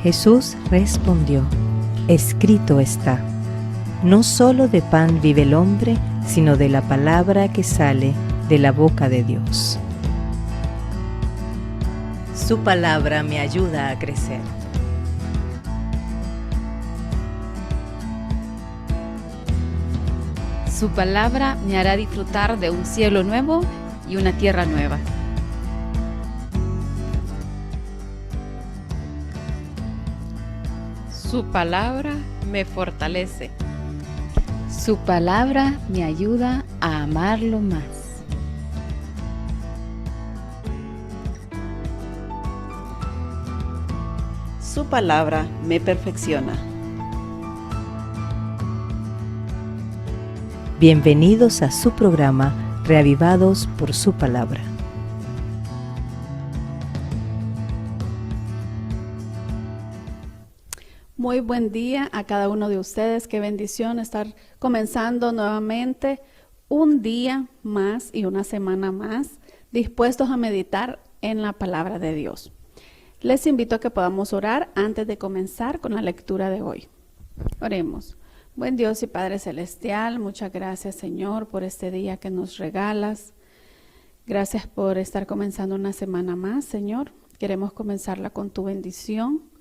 Jesús respondió: escrito está, no solo de pan vive el hombre, sino de la palabra que sale de la boca de Dios. Su palabra me ayuda a crecer. Su palabra me hará disfrutar de un cielo nuevo y una tierra nueva. Su palabra me fortalece. Su palabra me ayuda a amarlo más. Su palabra me perfecciona. Bienvenidos a su programa Reavivados por su palabra. Muy buen día a cada uno de ustedes. Qué bendición estar comenzando nuevamente un día más y una semana más dispuestos a meditar en la palabra de Dios. Les invito a que podamos orar antes de comenzar con la lectura de hoy. Oremos. Buen Dios y Padre Celestial, muchas gracias, Señor, por este día que nos regalas. Gracias por estar comenzando una semana más, Señor. Queremos comenzarla con tu bendición.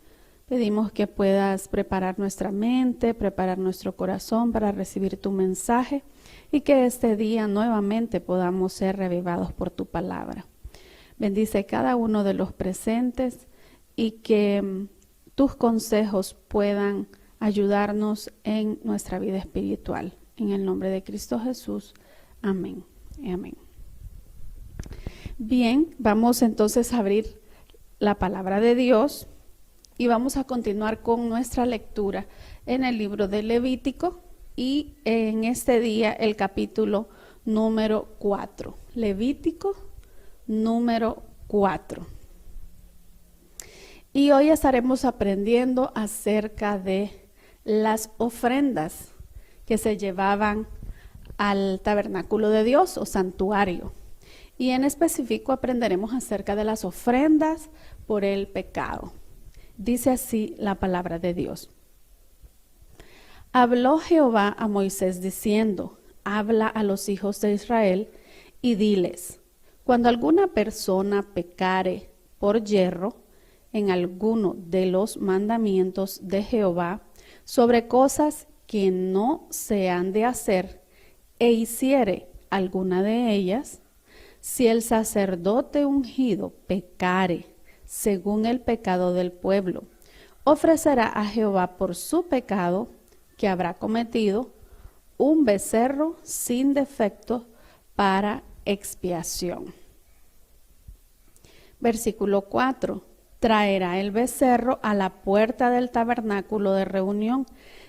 Pedimos que puedas preparar nuestra mente, preparar nuestro corazón para recibir tu mensaje y que este día nuevamente podamos ser reavivados por tu palabra. Bendice cada uno de los presentes y que tus consejos puedan ayudarnos en nuestra vida espiritual. En el nombre de Cristo Jesús. Amén. Amén. Bien, vamos entonces a abrir la palabra de Dios y vamos a continuar con nuestra lectura en el libro de Levítico y en este día el capítulo número 4. Levítico número 4. Y hoy estaremos aprendiendo acerca de las ofrendas que se llevaban al tabernáculo de Dios o santuario. Y en específico aprenderemos acerca de las ofrendas por el pecado. Dice así la palabra de Dios. Habló Jehová a Moisés diciendo: habla a los hijos de Israel y diles: cuando alguna persona pecare por yerro en alguno de los mandamientos de Jehová sobre cosas que no se han de hacer, e hiciere alguna de ellas, si el sacerdote ungido pecare según el pecado del pueblo, ofrecerá a Jehová por su pecado que habrá cometido un becerro sin defecto para expiación. Versículo 4. Traerá el becerro a la puerta del tabernáculo de reunión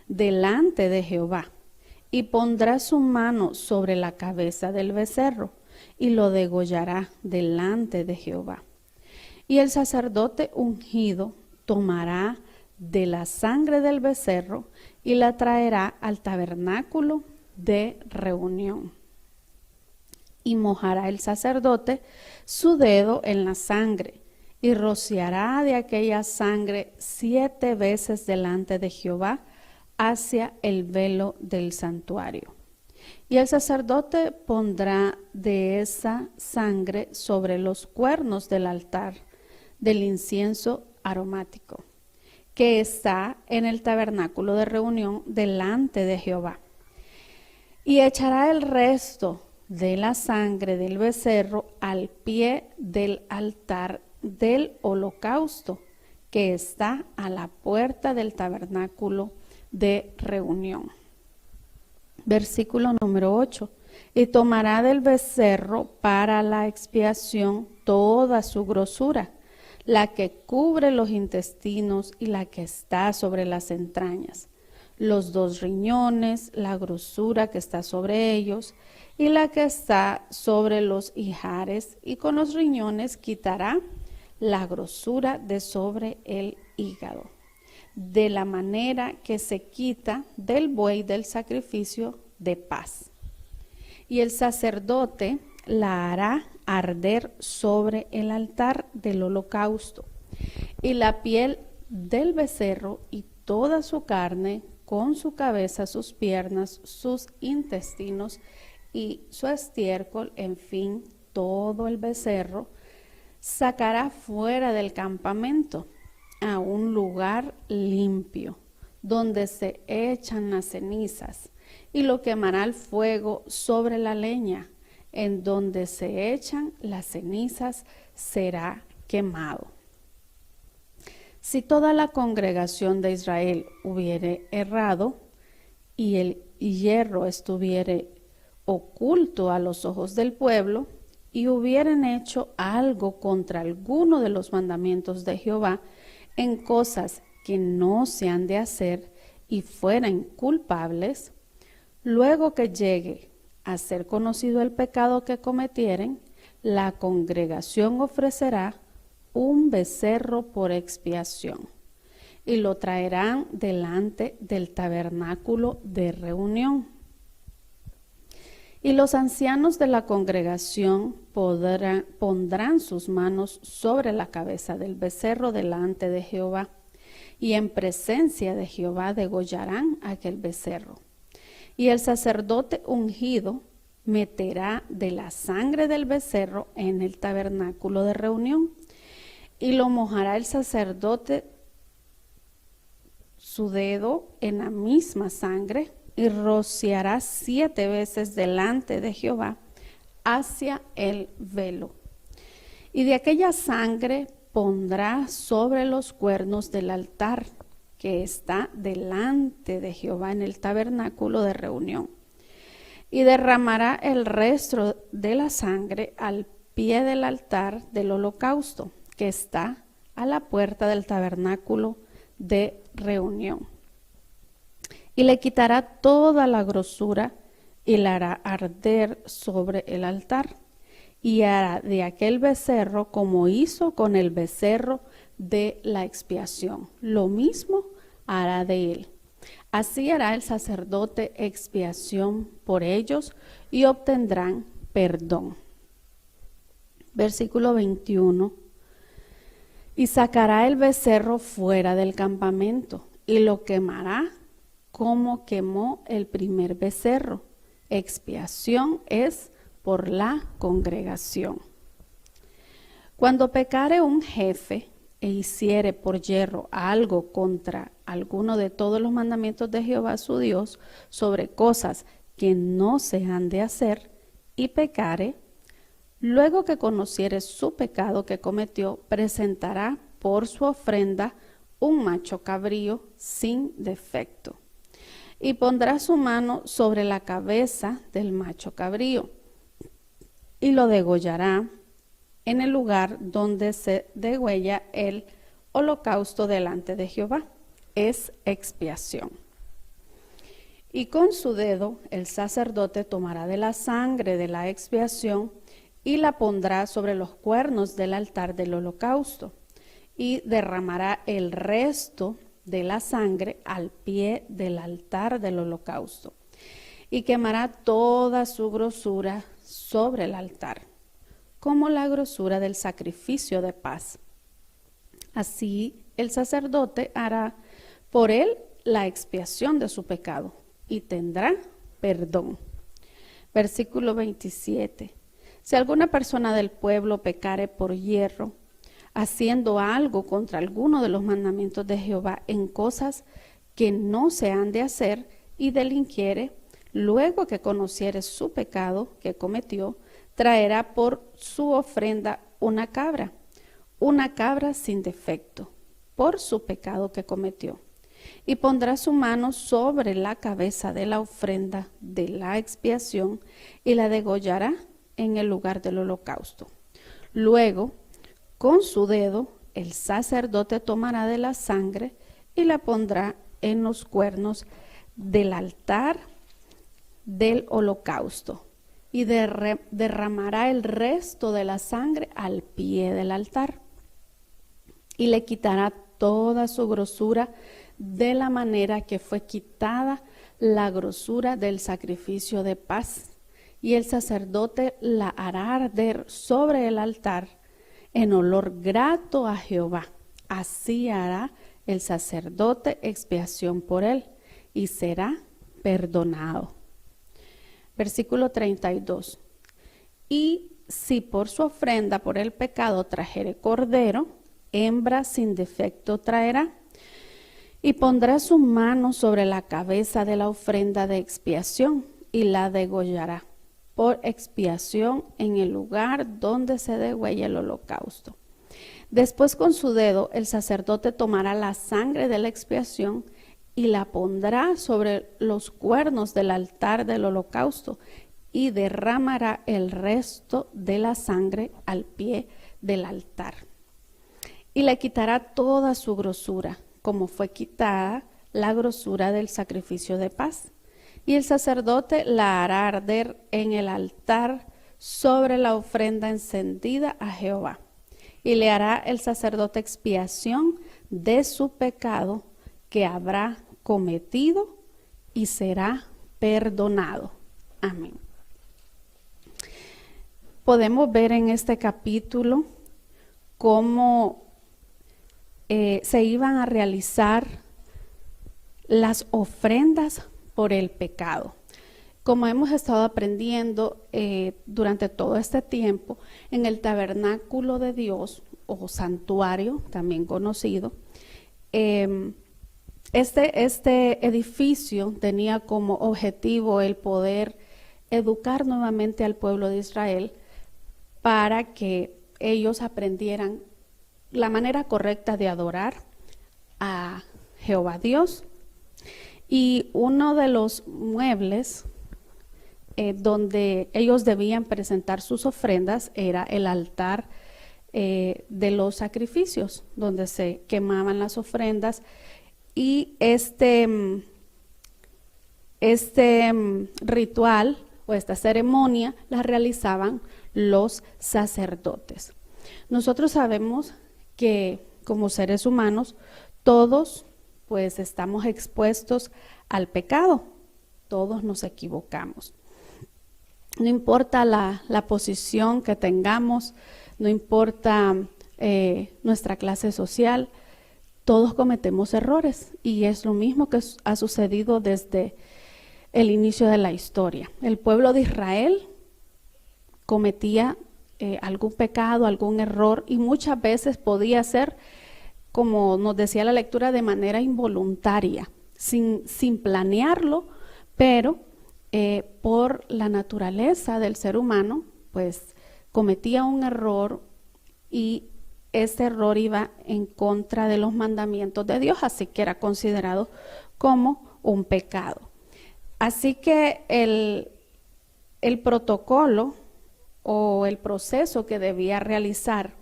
delante de Jehová, y pondrá su mano sobre la cabeza del becerro, y lo degollará delante de Jehová. Y el sacerdote ungido tomará de la sangre del becerro y la traerá al tabernáculo de reunión. Y mojará el sacerdote su dedo en la sangre, y rociará de aquella sangre 7 veces delante de Jehová hacia el velo del santuario. Y el sacerdote pondrá de esa sangre sobre los cuernos del altar del incienso aromático, que está en el tabernáculo de reunión delante de Jehová. Y echará el resto de la sangre del becerro al pie del altar del holocausto, que está a la puerta del tabernáculo de reunión. Versículo número 8. Y tomará del becerro para la expiación toda su grosura, la que cubre los intestinos y la que está sobre las entrañas, los 2 riñones, la grosura que está sobre ellos y la que está sobre los ijares, y con los riñones quitará la grosura de sobre el hígado, de la manera que se quita del buey del sacrificio de paz. Y el sacerdote la hará arder sobre el altar del holocausto, y la piel del becerro y toda su carne, con su cabeza, sus piernas, sus intestinos y su estiércol, en fin, todo el becerro, sacará fuera del campamento a un lugar limpio, donde se echan las cenizas, y lo quemará al fuego sobre la leña. En donde se echan las cenizas será quemado. Si toda la congregación de Israel hubiere errado, y el hierro estuviere oculto a los ojos del pueblo, y hubieren hecho algo contra alguno de los mandamientos de Jehová, en cosas que no se han de hacer, y fueran culpables, luego que llegue a ser conocido el pecado que cometieren, la congregación ofrecerá un becerro por expiación, y lo traerán delante del tabernáculo de reunión. Y los ancianos de la congregación pondrán sus manos sobre la cabeza del becerro delante de Jehová, y en presencia de Jehová degollarán aquel becerro. Y el sacerdote ungido meterá de la sangre del becerro en el tabernáculo de reunión, y lo mojará el sacerdote su dedo en la misma sangre, y rociará 7 veces delante de Jehová hacia el velo. Y de aquella sangre pondrá sobre los cuernos del altar que está delante de Jehová en el tabernáculo de reunión, y derramará el resto de la sangre al pie del altar del holocausto que está a la puerta del tabernáculo de reunión. Y le quitará toda la grosura y la hará arder sobre el altar, y hará de aquel becerro como hizo con el becerro de la expiación. Lo mismo hará de él. Así hará el sacerdote expiación por ellos, y obtendrán perdón. Versículo 21. Y sacará el becerro fuera del campamento, y lo quemará como quemó el primer becerro. Expiación es por la congregación. Cuando pecare un jefe e hiciere por yerro algo contra alguno de todos los mandamientos de Jehová su Dios, sobre cosas que no se han de hacer, y pecare, luego que conociere su pecado que cometió, presentará por su ofrenda un macho cabrío sin defecto, y pondrá su mano sobre la cabeza del macho cabrío, y lo degollará en el lugar donde se degüella el holocausto delante de Jehová. Es expiación. Y con su dedo el sacerdote tomará de la sangre de la expiación y la pondrá sobre los cuernos del altar del holocausto, y derramará el resto de la sangre al pie del altar del holocausto, y quemará toda su grosura sobre el altar, como la grosura del sacrificio de paz. Así el sacerdote hará por él la expiación de su pecado, y tendrá perdón. Versículo 27. Si alguna persona del pueblo pecare por yerro, haciendo algo contra alguno de los mandamientos de Jehová en cosas que no se han de hacer, y delinquiere, luego que conociere su pecado que cometió, traerá por su ofrenda una cabra sin defecto, por su pecado que cometió, y pondrá su mano sobre la cabeza de la ofrenda de la expiación, y la degollará en el lugar del holocausto. Luego, con su dedo, el sacerdote tomará de la sangre y la pondrá en los cuernos del altar del holocausto, y derramará el resto de la sangre al pie del altar, y le quitará toda su grosura de la manera que fue quitada la grosura del sacrificio de paz, y el sacerdote la hará arder sobre el altar en olor grato a Jehová. Así hará el sacerdote expiación por él y será perdonado. Versículo 32. Y si por su ofrenda por el pecado trajere cordero, hembra sin defecto traerá, y pondrá su mano sobre la cabeza de la ofrenda de expiación y la degollará por expiación en el lugar donde se degüella el holocausto. Después con su dedo el sacerdote tomará la sangre de la expiación y la pondrá sobre los cuernos del altar del holocausto y derramará el resto de la sangre al pie del altar. Y le quitará toda su grosura, como fue quitada la grosura del sacrificio de paz. Y el sacerdote la hará arder en el altar sobre la ofrenda encendida a Jehová. Y le hará el sacerdote expiación de su pecado que habrá cometido y será perdonado. Amén. Podemos ver en este capítulo cómo se iban a realizar las ofrendas por el pecado. Como hemos estado aprendiendo durante todo este tiempo, en el tabernáculo de Dios, o santuario, también conocido, este edificio tenía como objetivo el poder educar nuevamente al pueblo de Israel para que ellos aprendieran la manera correcta de adorar a Jehová Dios. Y uno de los muebles donde ellos debían presentar sus ofrendas era el altar de los sacrificios, donde se quemaban las ofrendas. Y este ritual o esta ceremonia la realizaban los sacerdotes. Nosotros sabemos que como seres humanos todos pues estamos expuestos al pecado, todos nos equivocamos. No importa la posición que tengamos, no importa nuestra clase social, todos cometemos errores y es lo mismo que ha sucedido desde el inicio de la historia. El pueblo de Israel cometía algún pecado, algún error y muchas veces podía ser, como nos decía la lectura, de manera involuntaria, sin planearlo, pero por la naturaleza del ser humano, pues cometía un error y ese error iba en contra de los mandamientos de Dios, así que era considerado como un pecado. Así que el protocolo o el proceso que debía realizar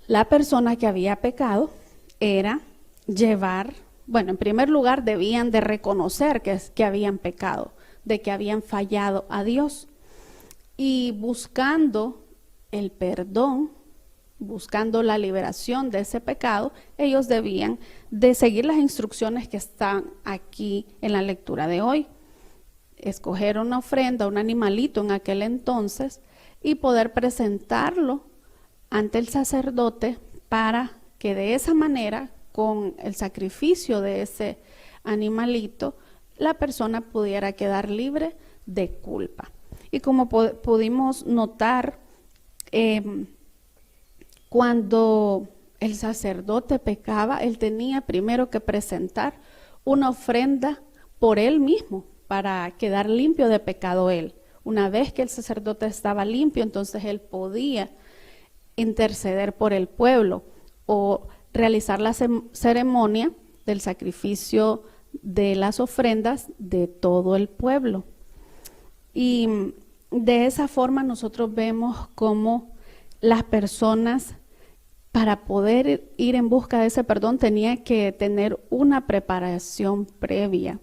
la persona que había pecado era llevar, bueno, en primer lugar debían de reconocer que habían pecado, de que habían fallado a Dios, y buscando el perdón, buscando la liberación de ese pecado, ellos debían de seguir las instrucciones que están aquí en la lectura de hoy. Escoger una ofrenda, un animalito en aquel entonces, y poder presentarlo ante el sacerdote para que de esa manera, con el sacrificio de ese animalito, la persona pudiera quedar libre de culpa. Y como pudimos notar, cuando el sacerdote pecaba, él tenía primero que presentar una ofrenda por él mismo para quedar limpio de pecado él. Una vez que el sacerdote estaba limpio, entonces él podía interceder por el pueblo o realizar la ceremonia del sacrificio de las ofrendas de todo el pueblo. Y de esa forma nosotros vemos cómo las personas, para poder ir en busca de ese perdón, tenían que tener una preparación previa.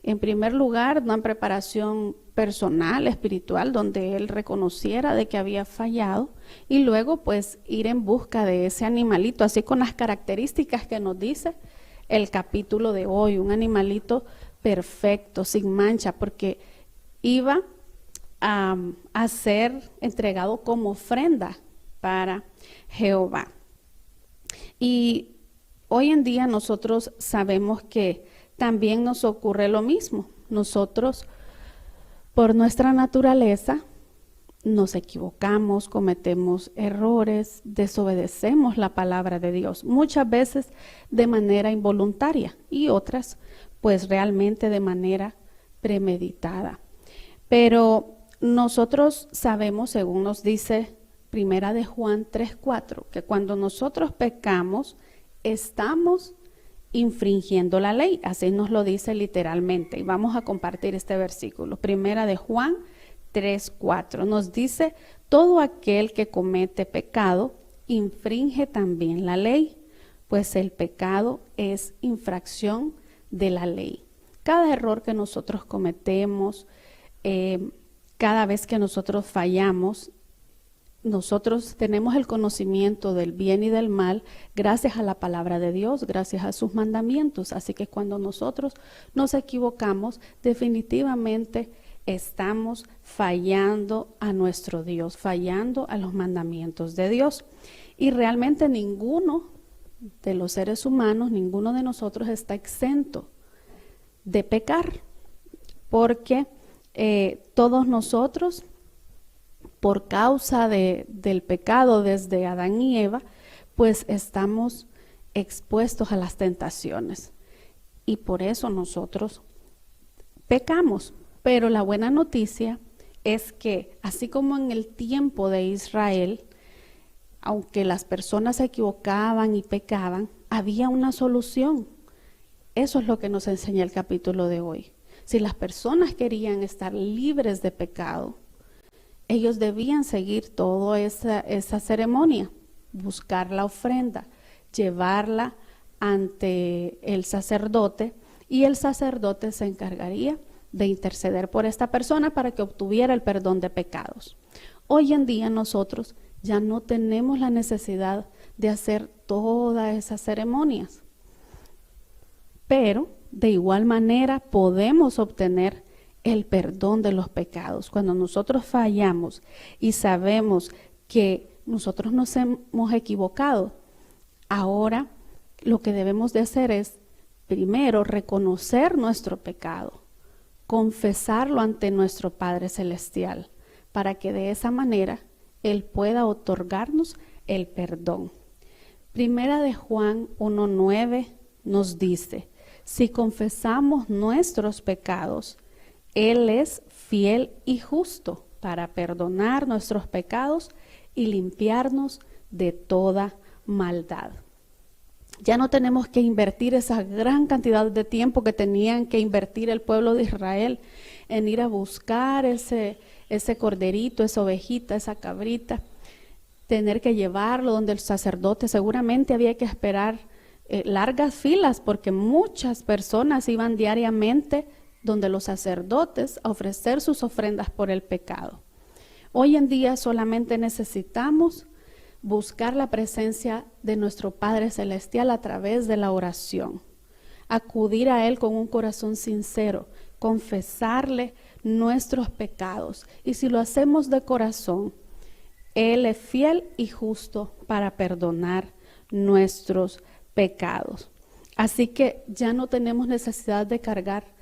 En primer lugar, una preparación personal, espiritual, donde él reconociera de que había fallado, y luego pues ir en busca de ese animalito, así con las características que nos dice el capítulo de hoy, un animalito perfecto, sin mancha, porque iba a ser entregado como ofrenda para Jehová. Y hoy en día nosotros sabemos que también nos ocurre lo mismo. Nosotros, por nuestra naturaleza, nos equivocamos, cometemos errores, desobedecemos la palabra de Dios, muchas veces de manera involuntaria y otras pues realmente de manera premeditada. Pero nosotros sabemos, según nos dice Primera de Juan 3:4, que cuando nosotros pecamos, estamos infringiendo la ley. Así nos lo dice literalmente. Y vamos a compartir este versículo. Primera de Juan 3:4 nos dice: todo aquel que comete pecado infringe también la ley, pues el pecado es infracción de la ley. Cada error que nosotros cometemos, cada vez que nosotros fallamos, nosotros tenemos el conocimiento del bien y del mal gracias a la palabra de Dios, gracias a sus mandamientos. Así que cuando nosotros nos equivocamos, definitivamente estamos fallando a nuestro Dios, fallando a los mandamientos de Dios. Y realmente ninguno de los seres humanos, ninguno de nosotros está exento de pecar, porque todos nosotros, por causa del pecado desde Adán y Eva, pues estamos expuestos a las tentaciones y por eso nosotros pecamos. Pero la buena noticia es que así como en el tiempo de Israel, aunque las personas se equivocaban y pecaban, había una solución. Eso es lo que nos enseña el capítulo de hoy. Si las personas querían estar libres de pecado, ellos debían seguir toda esa ceremonia, buscar la ofrenda, llevarla ante el sacerdote y el sacerdote se encargaría de interceder por esta persona para que obtuviera el perdón de pecados. Hoy en día nosotros ya no tenemos la necesidad de hacer todas esas ceremonias, pero de igual manera podemos obtener el perdón de los pecados. Cuando nosotros fallamos y sabemos que nosotros nos hemos equivocado, ahora lo que debemos de hacer es primero reconocer nuestro pecado, confesarlo ante nuestro Padre Celestial, para que de esa manera Él pueda otorgarnos el perdón. Primera de Juan 1:9 nos dice: si confesamos nuestros pecados, Él es fiel y justo para perdonar nuestros pecados y limpiarnos de toda maldad. Ya no tenemos que invertir esa gran cantidad de tiempo que tenían que invertir el pueblo de Israel en ir a buscar ese corderito, esa ovejita, esa cabrita, tener que llevarlo donde el sacerdote. Seguramente había que esperar largas filas porque muchas personas iban diariamente donde los sacerdotes a ofrecer sus ofrendas por el pecado. Hoy en día solamente necesitamos buscar la presencia de nuestro Padre Celestial a través de la oración, acudir a Él con un corazón sincero, confesarle nuestros pecados, y si lo hacemos de corazón, Él es fiel y justo para perdonar nuestros pecados. Así que ya no tenemos necesidad de cargar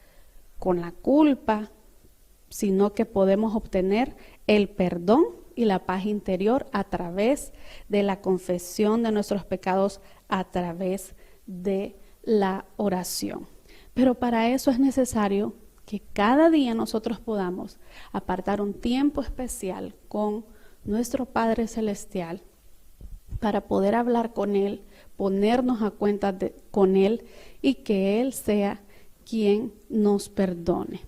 con la culpa, sino que podemos obtener el perdón y la paz interior a través de la confesión de nuestros pecados, a través de la oración. Pero para eso es necesario que cada día nosotros podamos apartar un tiempo especial con nuestro Padre Celestial para poder hablar con Él, ponernos a cuenta con Él y que Él sea quien nos perdone.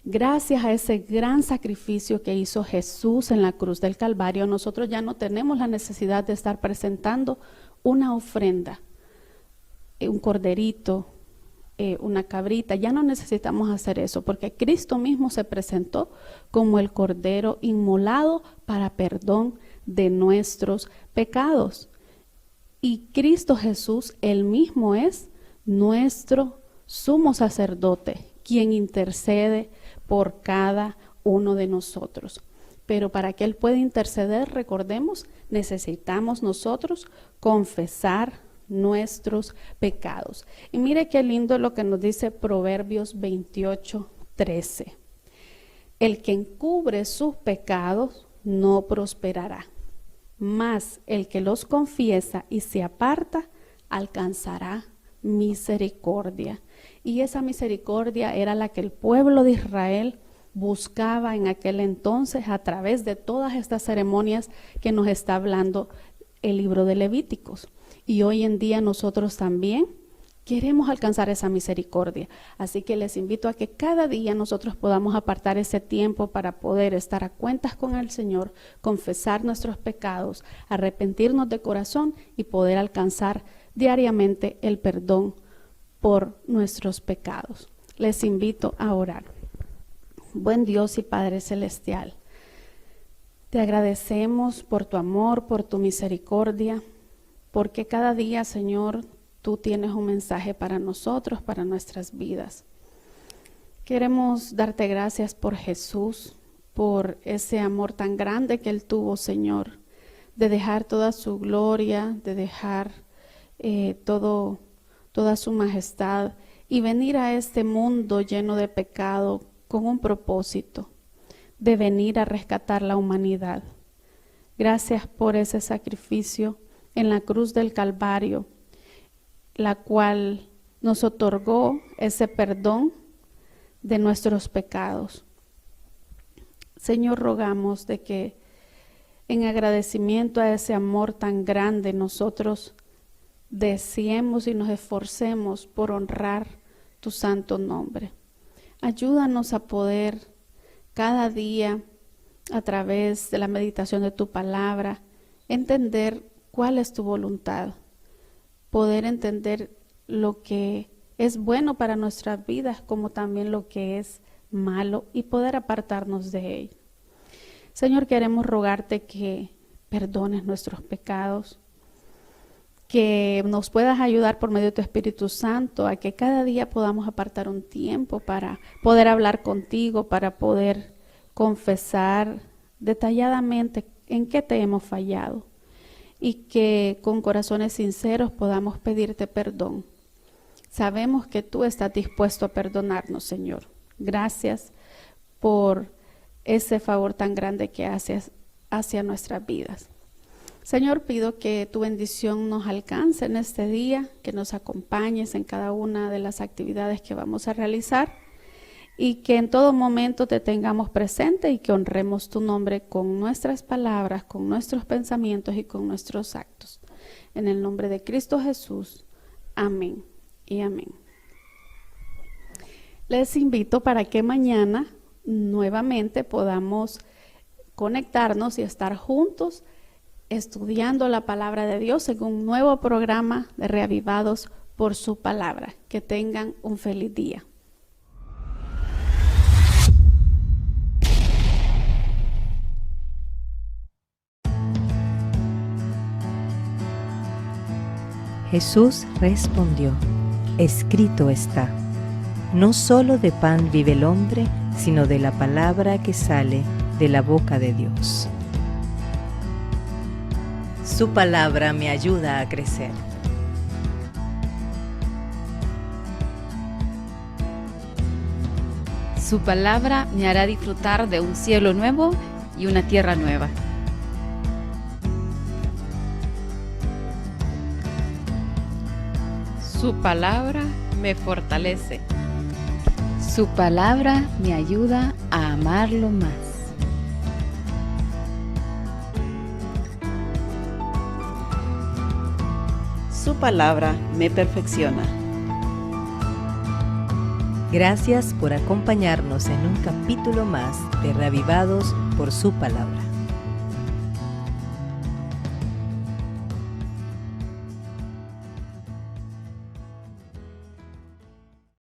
Gracias a ese gran sacrificio que hizo Jesús en la cruz del Calvario, nosotros ya no tenemos la necesidad de estar presentando una ofrenda, un corderito, una cabrita. Ya no necesitamos hacer eso porque Cristo mismo se presentó como el cordero inmolado para perdón de nuestros pecados. Y Cristo Jesús, Él mismo es nuestro sumo sacerdote, quien intercede por cada uno de nosotros. Pero para que Él pueda interceder, recordemos, necesitamos nosotros confesar nuestros pecados. Y mire qué lindo lo que nos dice Proverbios 28:13. El que encubre sus pecados no prosperará, mas el que los confiesa y se aparta alcanzará misericordia. Y esa misericordia era la que el pueblo de Israel buscaba en aquel entonces a través de todas estas ceremonias que nos está hablando el libro de Levíticos. Y hoy en día nosotros también queremos alcanzar esa misericordia. Así que les invito a que cada día nosotros podamos apartar ese tiempo para poder estar a cuentas con el Señor, confesar nuestros pecados, arrepentirnos de corazón y poder alcanzar diariamente el perdón por nuestros pecados. Les invito a orar. Buen Dios y Padre Celestial, te agradecemos por tu amor, por tu misericordia, porque cada día, Señor, tú tienes un mensaje para nosotros, para nuestras vidas. Queremos darte gracias por Jesús, por ese amor tan grande que Él tuvo, Señor, de dejar toda su gloria, de dejar toda su majestad y venir a este mundo lleno de pecado con un propósito de venir a rescatar la humanidad. Gracias por ese sacrificio en la cruz del Calvario, la cual nos otorgó ese perdón de nuestros pecados. Señor, rogamos de que en agradecimiento a ese amor tan grande nosotros deseemos y nos esforcemos por honrar tu santo nombre. Ayúdanos a poder cada día, a través de la meditación de tu palabra, entender cuál es tu voluntad, poder entender lo que es bueno para nuestras vidas, como también lo que es malo, y poder apartarnos de ello. Señor, queremos rogarte que perdones nuestros pecados, que nos puedas ayudar por medio de tu Espíritu Santo a que cada día podamos apartar un tiempo para poder hablar contigo, para poder confesar detalladamente en qué te hemos fallado y que con corazones sinceros podamos pedirte perdón. Sabemos que tú estás dispuesto a perdonarnos, Señor. Gracias por ese favor tan grande que haces hacia nuestras vidas. Señor, pido que tu bendición nos alcance en este día, que nos acompañes en cada una de las actividades que vamos a realizar y que en todo momento te tengamos presente y que honremos tu nombre con nuestras palabras, con nuestros pensamientos y con nuestros actos. En el nombre de Cristo Jesús. Amén y amén. Les invito para que mañana nuevamente podamos conectarnos y estar juntos estudiando la palabra de Dios en un nuevo programa de Reavivados por su palabra. Que tengan un feliz día. Jesús respondió: escrito está, no solo de pan vive el hombre, sino de la palabra que sale de la boca de Dios. Su palabra me ayuda a crecer. Su palabra me hará disfrutar de un cielo nuevo y una tierra nueva. Su palabra me fortalece. Su palabra me ayuda a amarlo más. Su palabra me perfecciona. Gracias por acompañarnos en un capítulo más de Reavivados por su palabra.